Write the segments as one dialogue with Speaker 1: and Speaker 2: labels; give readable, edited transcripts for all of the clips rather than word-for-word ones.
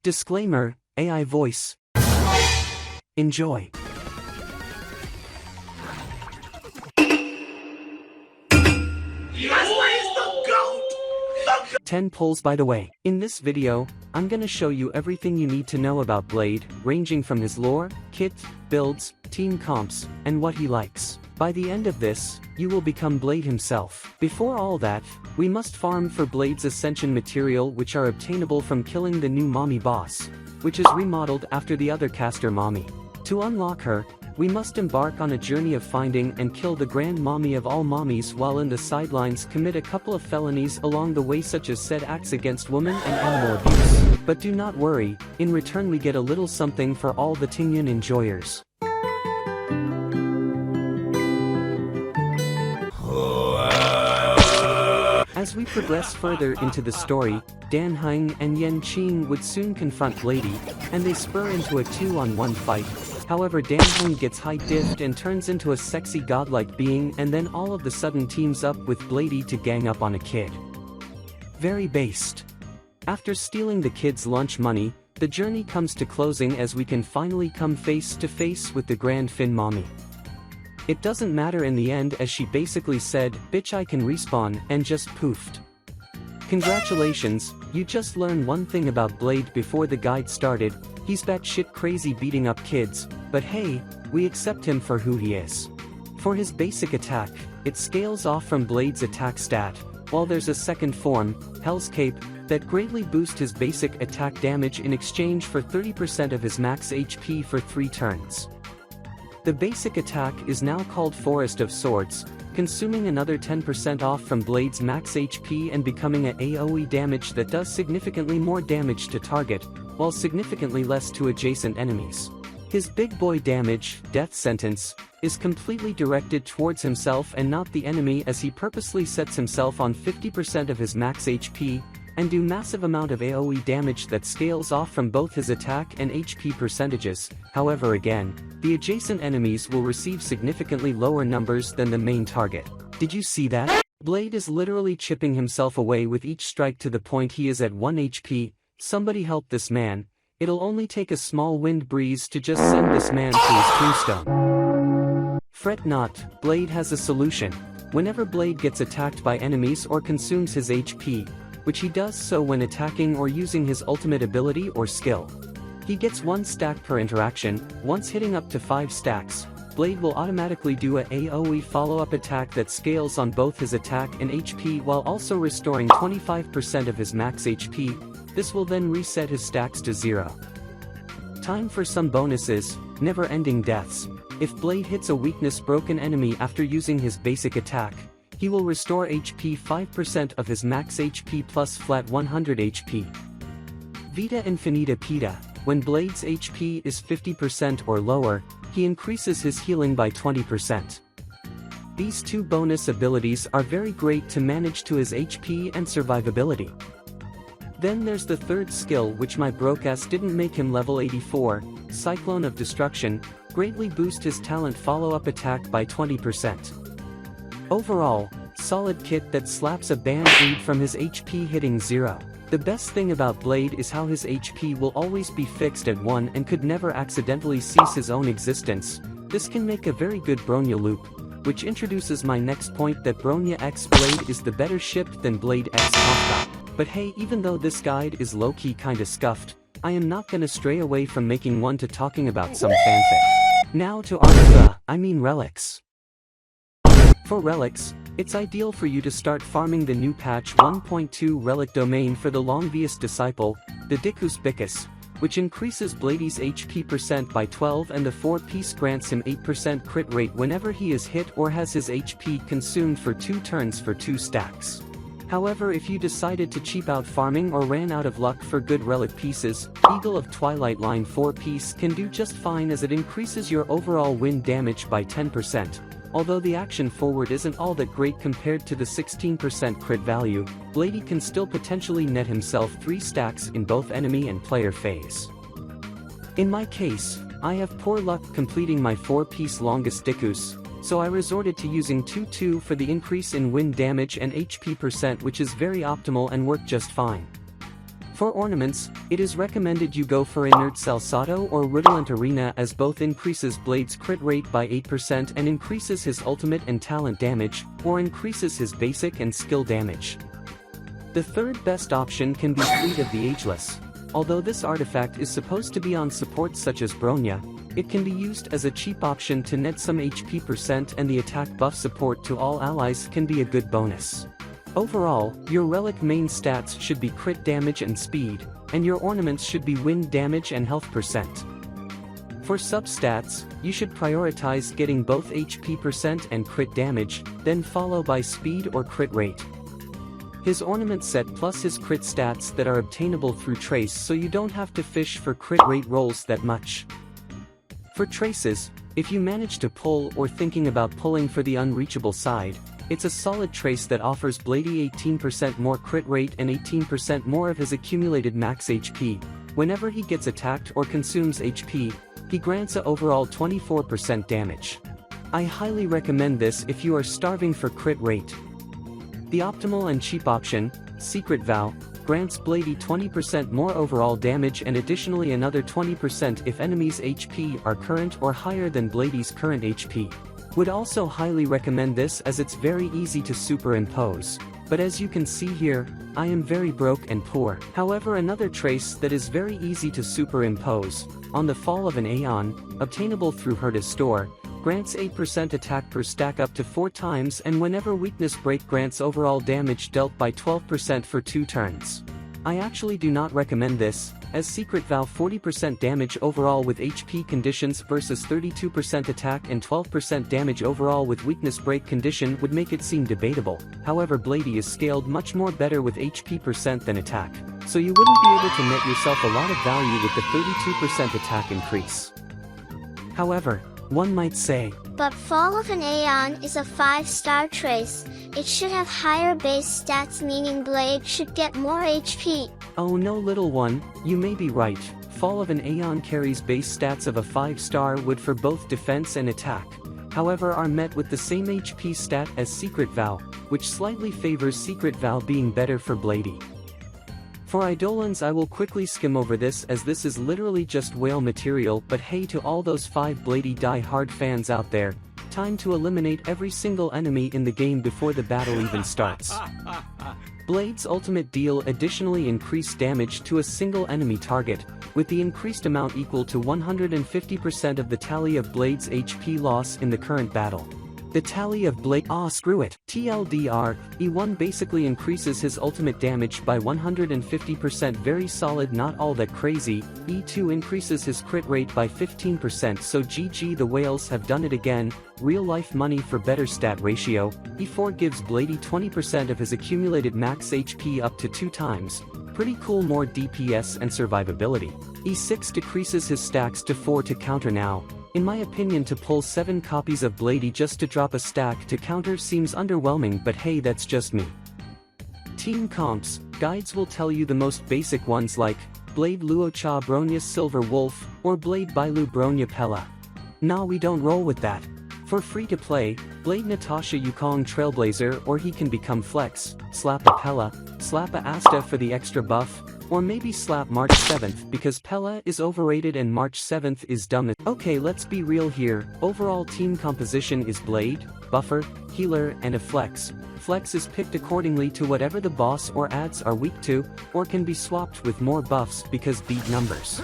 Speaker 1: Disclaimer, AI voice. Enjoy. 10 pulls by the way. In this video, I'm gonna show you everything you need to know about Blade, ranging from his lore, kit, builds, team comps, and what he likes. By the end of this, you will become Blade himself. Before all that, we must farm for Blade's ascension material, which are obtainable from killing the new mommy boss, which is remodeled after the other caster mommy. To unlock her, we must embark on a journey of finding and kill the grand mommy of all mommies, while in the sidelines commit a couple of felonies along the way, such as said acts against women and animal abuse. But do not worry, in return we get a little something for all the Tingyan enjoyers. As we progress further into the story, Dan Heng and Yen Qing would soon confront Bladey, and they spur into a 2-on-1 fight. However, Dan Heng gets high-diffed and turns into a sexy godlike being, and then all of the sudden teams up with Bladey to gang up on a kid. Very based. After stealing the kid's lunch money, the journey comes to closing as we can finally come face to face with the Grand Fin Mommy. It doesn't matter in the end, as she basically said, "Bitch, I can respawn," and just poofed. Congratulations, you just learned one thing about Blade before the guide started. He's batshit crazy beating up kids, but hey, we accept him for who he is. For his basic attack, it scales off from Blade's attack stat, while there's a second form, Hell's Cape, that greatly boosts his basic attack damage in exchange for 30% of his max HP for 3 turns. The basic attack is now called Forest of Swords, consuming another 10% off from Blade's max HP and becoming a AoE damage that does significantly more damage to target, while significantly less to adjacent enemies. His big boy damage, Death Sentence, is completely directed towards himself and not the enemy, as he purposely sets himself on 50% of his max HP, and do massive amount of AoE damage that scales off from both his attack and HP percentages. However, again, the adjacent enemies will receive significantly lower numbers than the main target. Did you see that? Blade is literally chipping himself away with each strike to the point he is at 1 HP. Somebody help this man. It'll only take a small wind breeze to just send this man to his tombstone. Fret not, Blade has a solution. Whenever Blade gets attacked by enemies or consumes his HP, which he does so when attacking or using his ultimate ability or skill, he gets 1 stack per interaction. Once hitting up to 5 stacks, Blade will automatically do a AoE follow-up attack that scales on both his attack and HP, while also restoring 25% of his max HP. This will then reset his stacks to 0. Time for some bonuses. Never-ending deaths. If Blade hits a weakness-broken enemy after using his basic attack, he will restore HP 5% of his max HP plus flat 100 HP. Vita Infinita Pita. When Blade's HP is 50% or lower, he increases his healing by 20%. These 2 bonus abilities are very great to manage to his HP and survivability. Then there's the third skill, which my broadcast didn't make him level 84, Cyclone of Destruction, greatly boost his talent follow-up attack by 20%. Overall, solid kit that slaps a band-aid from his HP hitting 0. The best thing about Blade is how his HP will always be fixed at 1 and could never accidentally cease his own existence. This can make a very good Bronya loop, which introduces my next point, that Bronya X Blade is the better ship than Blade X Honkai. But hey, even though this guide is low-key kinda scuffed, I am not gonna stray away from making one to talking about some fanfic. Now to Relics. For Relics, it's ideal for you to start farming the new patch 1.2 relic domain for the Longvius disciple, the Dicus Bicus, which increases Bladey's HP percent by 12, and the 4-piece grants him 8% crit rate whenever he is hit or has his HP consumed for 2 turns for 2 stacks. However, if you decided to cheap out farming or ran out of luck for good relic pieces, Eagle of Twilight line 4-piece can do just fine, as it increases your overall wind damage by 10%. Although the action forward isn't all that great compared to the 16% crit value, Bladey can still potentially net himself 3 stacks in both enemy and player phase. In my case, I have poor luck completing my 4-piece longest Dicus, so I resorted to using 2-2 for the increase in wind damage and HP percent, which is very optimal and worked just fine. For ornaments, it is recommended you go for Inert Salsato or Redolent Arena, as both increases Blade's crit rate by 8% and increases his ultimate and talent damage, or increases his basic and skill damage. The third best option can be Fleet of the Ageless. Although this artifact is supposed to be on supports such as Bronya, it can be used as a cheap option to net some HP %, and the attack buff support to all allies can be a good bonus. Overall, your relic main stats should be crit damage and speed, and your ornaments should be wind damage and health %. For substats, you should prioritize getting both HP % and crit damage, then follow by speed or crit rate. His ornament set plus his crit stats that are obtainable through trace, so you don't have to fish for crit rate rolls that much. For traces, if you manage to pull or thinking about pulling for the unreachable side, it's a solid trace that offers Bladey 18% more crit rate and 18% more of his accumulated max HP. Whenever he gets attacked or consumes HP, he grants a overall 24% damage. I highly recommend this if you are starving for crit rate. The optimal and cheap option, Secret Vow, grants Bladey 20% more overall damage and additionally another 20% if enemies' HP are current or higher than Bladey's current HP. Would also highly recommend this as it's very easy to superimpose, but as you can see here, I am very broke and poor. However, another trace that is very easy to superimpose, On the Fall of an Aeon, obtainable through Herta's store, grants 8% attack per stack up to 4 times, and whenever Weakness Break grants overall damage dealt by 12% for 2 turns. I actually do not recommend this, as Secret Vow 40% damage overall with HP conditions versus 32% attack and 12% damage overall with Weakness Break condition would make it seem debatable. However, Bladey is scaled much more better with HP % than attack, so you wouldn't be able to net yourself a lot of value with the 32% attack increase. However, one might say,
Speaker 2: but Fall of an Aeon is a 5-star trace. It should have higher base stats, meaning Blade should get more HP.
Speaker 1: Oh no, little one, you may be right. Fall of an Aeon carries base stats of a 5-star wood for both defense and attack, however are met with the same HP stat as Secret Vow, which slightly favors Secret Vow being better for Bladey. For Eidolons, I will quickly skim over this as this is literally just whale material, but hey, to all those 5 Bladey die-hard fans out there, time to eliminate every single enemy in the game before the battle even starts. Blade's ultimate deal additionally increased damage to a single enemy target, with the increased amount equal to 150% of the tally of Blade's HP loss in the current battle. The tally of Blade— screw it. TLDR, E1 basically increases his ultimate damage by 150%, very solid, not all that crazy. E2 increases his crit rate by 15%, so GG, the whales have done it again, real life money for better stat ratio. E4 gives Bladey 20% of his accumulated max HP up to 2 times. Pretty cool, more DPS and survivability. E6 decreases his stacks to 4 to counter now. In my opinion, to pull 7 copies of Bladey just to drop a stack to counter seems underwhelming, but hey, that's just me. Team comps, guides will tell you the most basic ones like Blade Luocha Bronya Silver Wolf, or Blade Bailu Bronya Pella. Nah, we don't roll with that. For free to play, Blade Natasha Yukong Trailblazer, or he can become Flex, slap a Pella, slap a Asta for the extra buff, or maybe slap March 7th because Pella is overrated and March 7th is dumb. Okay, let's be real here. Overall team composition is Blade, Buffer, Healer, and a Flex. Flex is picked accordingly to whatever the boss or ads are weak to, or can be swapped with more buffs because beat numbers.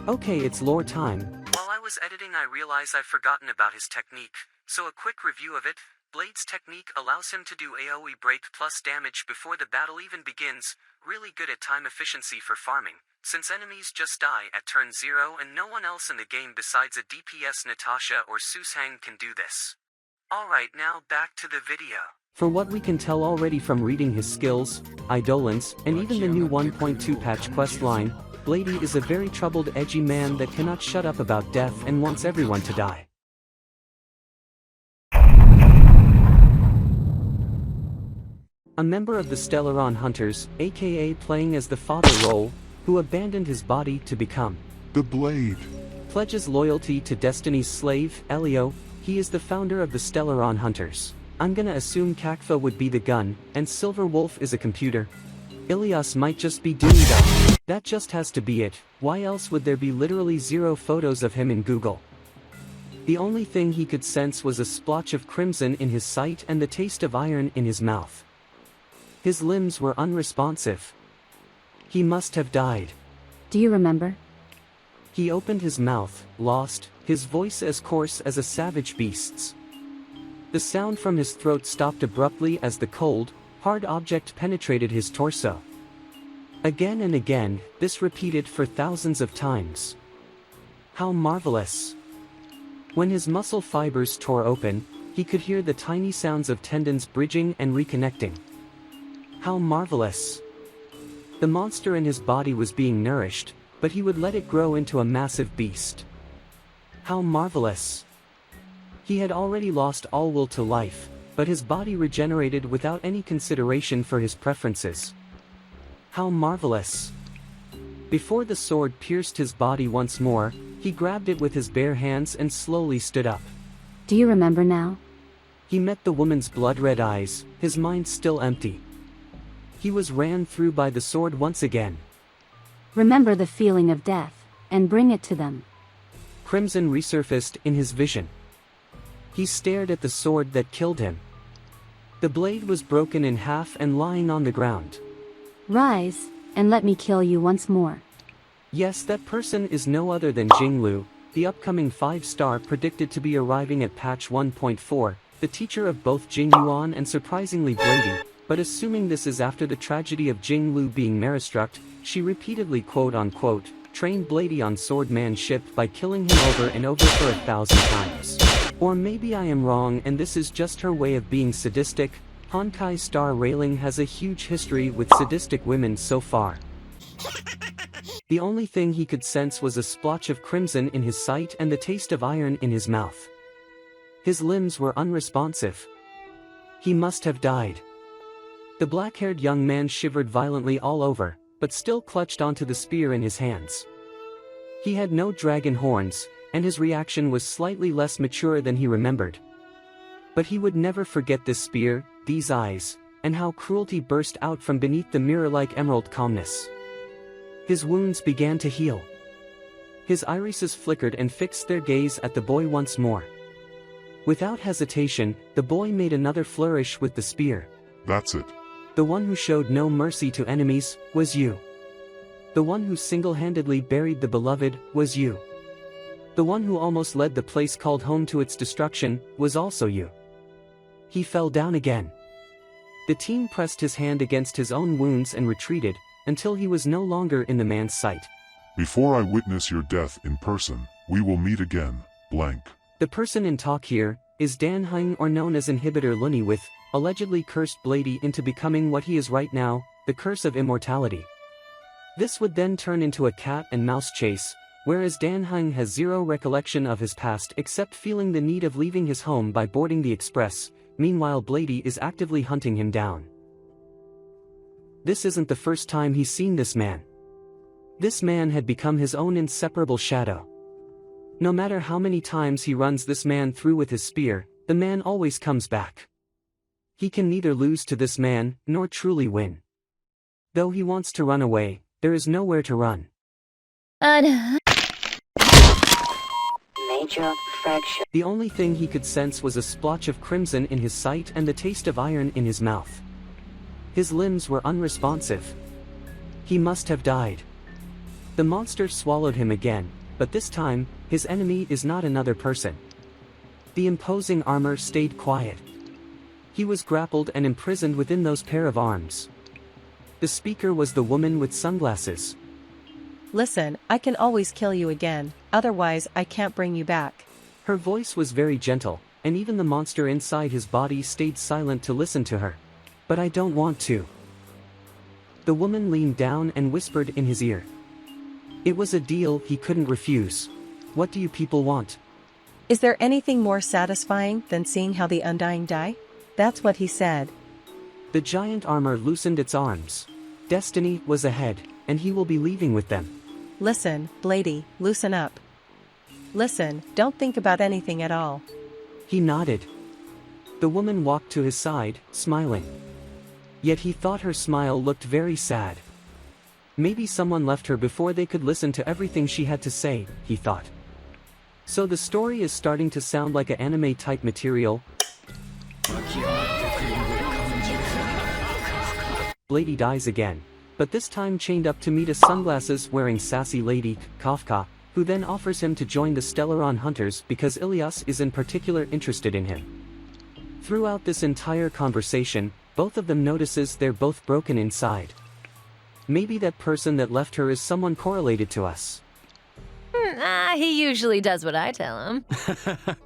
Speaker 1: Okay, it's lore time. While I was editing, I realized I've forgotten about his technique, so a quick review of it. Blade's technique allows him to do AoE break plus damage before the battle even begins, really good at time efficiency for farming, since enemies just die at turn 0 and no one else in the game besides a DPS Natasha or Susang can do this. Alright, now back to the video. For what we can tell already from reading his skills, Eidolons, and even the new 1.2 patch questline, Bladey is a very troubled, edgy man that cannot shut up about death and wants everyone to die. A member of the Stellaron Hunters, aka playing as the father role, who abandoned his body to become
Speaker 3: the Blade,
Speaker 1: pledges loyalty to Destiny's slave, Elio. He is the founder of the Stellaron Hunters. I'm gonna assume Kakfa would be the gun, and Silver Wolf is a computer. Ilias might just be doomed up. That just has to be it. Why else would there be literally 0 photos of him in Google? The only thing he could sense was a splotch of crimson in his sight and the taste of iron in his mouth. His limbs were unresponsive. He must have died.
Speaker 3: Do you remember?
Speaker 1: He opened his mouth, lost, his voice as coarse as a savage beast's. The sound from his throat stopped abruptly as the cold, hard object penetrated his torso. Again and again, this repeated for thousands of times. How marvelous! When his muscle fibers tore open, he could hear the tiny sounds of tendons bridging and reconnecting. How marvelous! The monster in his body was being nourished, but he would let it grow into a massive beast. How marvelous! He had already lost all will to life, but his body regenerated without any consideration for his preferences. How marvelous! Before the sword pierced his body once more, he grabbed it with his bare hands and slowly stood up.
Speaker 3: Do you remember now?
Speaker 1: He met the woman's blood-red eyes, his mind still empty. He was ran through by the sword once again.
Speaker 3: Remember the feeling of death, and bring it to them.
Speaker 1: Crimson resurfaced in his vision. He stared at the sword that killed him. The blade was broken in half and lying on the ground.
Speaker 3: Rise, and let me kill you once more.
Speaker 1: Yes, that person is no other than Jinglu, the upcoming 5-star predicted to be arriving at patch 1.4, the teacher of both Jingyuan and surprisingly Blady, but assuming this is after the tragedy of Jinglu being Maristruck, she repeatedly quote-unquote, trained Blady on Swordman's ship by killing him over and over for 1,000 times. Or maybe I am wrong and this is just her way of being sadistic. Honkaistarrail has a huge history with sadistic women so far. The only thing he could sense was a splotch of crimson in his sight and the taste of iron in his mouth. His limbs were unresponsive. He must have died. The black-haired young man shivered violently all over, but still clutched onto the spear in his hands. He had no dragon horns, and his reaction was slightly less mature than he remembered. But he would never forget this spear, these eyes, and how cruelty burst out from beneath the mirror-like emerald calmness. His wounds began to heal. His irises flickered and fixed their gaze at the boy once more. Without hesitation, the boy made another flourish with the spear.
Speaker 4: That's it.
Speaker 1: The one who showed no mercy to enemies, was you. The one who single-handedly buried the beloved, was you. The one who almost led the place called home to its destruction, was also you. He fell down again. The teen pressed his hand against his own wounds and retreated, until he was no longer in the man's sight.
Speaker 4: Before I witness your death in person, we will meet again, blank.
Speaker 1: The person in talk here, is Dan Hung, or known as Inhibitor Luni, with, allegedly cursed Blady into becoming what he is right now, the curse of immortality. This would then turn into a cat and mouse chase, whereas Dan Hung has zero recollection of his past except feeling the need of leaving his home by boarding the express. Meanwhile Blady is actively hunting him down. This isn't the first time he's seen this man. This man had become his own inseparable shadow. No matter how many times he runs this man through with his spear, the man always comes back. He can neither lose to this man, nor truly win. Though he wants to run away, there is nowhere to run.
Speaker 5: Major fracture.
Speaker 1: The only thing he could sense was a splotch of crimson in his sight and the taste of iron in his mouth. His limbs were unresponsive. He must have died. The monster swallowed him again, but this time, his enemy is not another person. The imposing armor stayed quiet. He was grappled and imprisoned within those pair of arms. The speaker was the woman with sunglasses.
Speaker 6: Listen, I can always kill you again, otherwise I can't bring you back.
Speaker 1: Her voice was very gentle, and even the monster inside his body stayed silent to listen to her. But I don't want to. The woman leaned down and whispered in his ear. It was a deal he couldn't refuse. What do you people want?
Speaker 6: Is there anything more satisfying than seeing how the Undying die? That's what he said.
Speaker 1: The giant armor loosened its arms. Destiny was ahead, and he will be leaving with them.
Speaker 6: Listen, Blady, loosen up. Listen, don't think about anything at all.
Speaker 1: He nodded. The woman walked to his side, smiling. Yet he thought her smile looked very sad. Maybe someone left her before they could listen to everything she had to say, he thought. So the story is starting to sound like an anime-type material. Lady dies again, but this time chained up to meet a sunglasses-wearing sassy lady, Kafka, who then offers him to join the Stellaron Hunters because Ilias is in particular interested in him. Throughout this entire conversation, both of them notices they're both broken inside. Maybe that person that left her is someone correlated to us.
Speaker 5: He usually does what I tell him.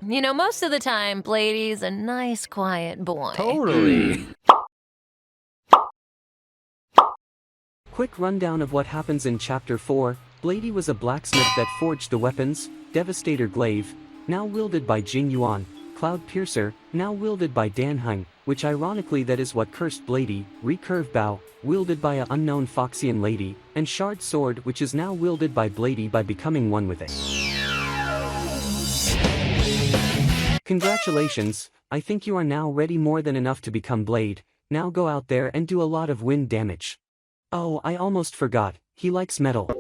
Speaker 5: You know, most of the time, Blady's a nice, quiet boy.
Speaker 7: Totally.
Speaker 1: Quick rundown of what happens in Chapter 4. Blady was a blacksmith that forged the weapons, Devastator Glaive, now wielded by Jing Yuan, Cloud Piercer, now wielded by Dan Heng, which ironically that is what cursed Blady, Recurve Bow, wielded by a unknown Foxian lady, and Shard Sword which is now wielded by Blady by becoming one with it. Congratulations, I think you are now ready more than enough to become Blade, now go out there and do a lot of wind damage. Oh, I almost forgot, he likes metal.